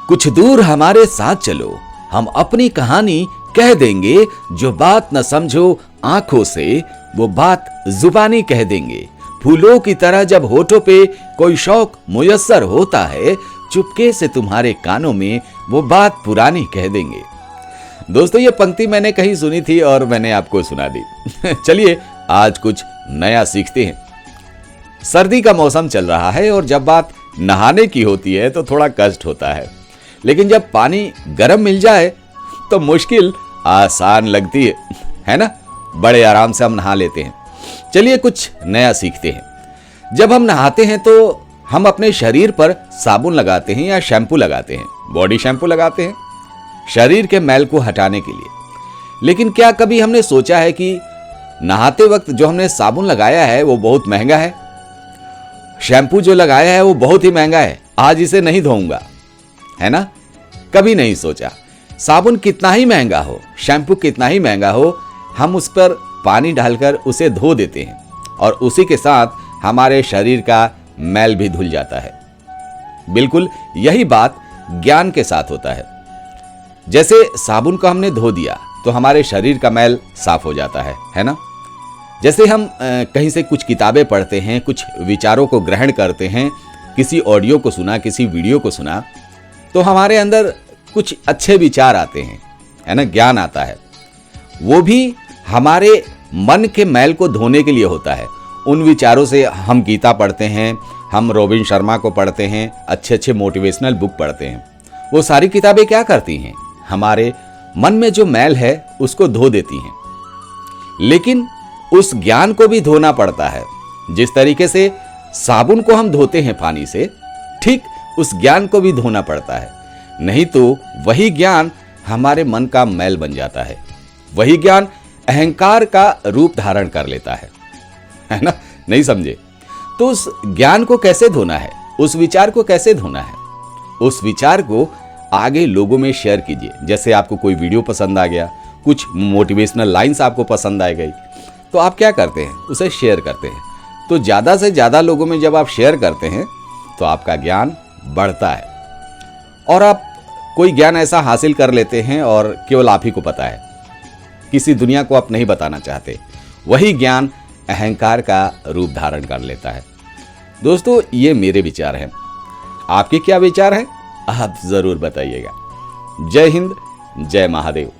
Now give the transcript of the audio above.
कुछ दूर हमारे साथ चलो, हम अपनी कहानी कह देंगे। जो बात न समझो आंखों से, वो बात जुबानी कह देंगे। फूलों की तरह जब होठों पे कोई शौक मुयस्सर होता है, चुपके से तुम्हारे कानों में वो बात पुरानी कह देंगे। दोस्तों, ये पंक्ति मैंने कहीं सुनी थी और मैंने आपको सुना दी। चलिए आज कुछ नया सीखते हैं। सर्दी का मौसम चल रहा है और जब बात नहाने की होती है तो थोड़ा कष्ट होता है, लेकिन जब पानी गर्म मिल जाए तो मुश्किल आसान लगती है ना। बड़े आराम से हम नहा लेते हैं। चलिए कुछ नया सीखते हैं। जब हम नहाते हैं तो हम अपने शरीर पर साबुन लगाते हैं या शैम्पू लगाते हैं, बॉडी शैम्पू लगाते हैं शरीर के मैल को हटाने के लिए। लेकिन क्या कभी हमने सोचा है कि नहाते वक्त जो हमने साबुन लगाया है वो बहुत महंगा है, शैम्पू जो लगाया है वो बहुत ही महंगा है, आज इसे नहीं धोऊंगा, है ना। कभी नहीं सोचा साबुन कितना ही महंगा हो, शैम्पू कितना ही महंगा हो, हम उस पर पानी डालकर उसे धो देते हैं और उसी के साथ हमारे शरीर का मैल भी धुल जाता है। बिल्कुल यही बात ज्ञान के साथ होता है। जैसे साबुन को हमने धो दिया तो हमारे शरीर का मैल साफ हो जाता है ना। जैसे हम कहीं से कुछ किताबें पढ़ते हैं, कुछ विचारों को ग्रहण करते हैं, किसी ऑडियो को सुना, किसी वीडियो को सुना, तो हमारे अंदर कुछ अच्छे विचार आते हैं, है ना, ज्ञान आता है। वो भी हमारे मन के मैल को धोने के लिए होता है। उन विचारों से हम गीता पढ़ते हैं, हम रोबिन शर्मा को पढ़ते हैं, अच्छे अच्छे मोटिवेशनल बुक पढ़ते हैं। वो सारी किताबें क्या करती हैं, हमारे मन में जो मैल है उसको धो देती हैं। लेकिन उस ज्ञान को भी धोना पड़ता है। जिस तरीके से साबुन को हम धोते हैं पानी से, ठीक उस ज्ञान को भी धोना पड़ता है, नहीं तो वही ज्ञान हमारे मन का मैल बन जाता है। वही ज्ञान अहंकार का रूप धारण कर लेता है ना। नहीं समझे? तो उस ज्ञान को कैसे धोना है, उस विचार को कैसे धोना है, उस विचार को आगे लोगों में शेयर कीजिए। जैसे आपको कोई वीडियो पसंद आ गया, कुछ मोटिवेशनल लाइंस आपको पसंद आ गई, तो आप क्या करते हैं, उसे शेयर करते हैं। तो ज़्यादा से ज़्यादा लोगों में जब आप शेयर करते हैं तो आपका ज्ञान बढ़ता है और आप कोई ज्ञान ऐसा हासिल कर लेते हैं और केवल आप ही को पता है, किसी दुनिया को आप नहीं बताना चाहते। वही ज्ञान अहंकार का रूप धारण कर लेता है। दोस्तों, ये मेरे विचार हैं। आपके क्या विचार हैं, आप जरूर बताइएगा। जय हिंद, जय महादेव।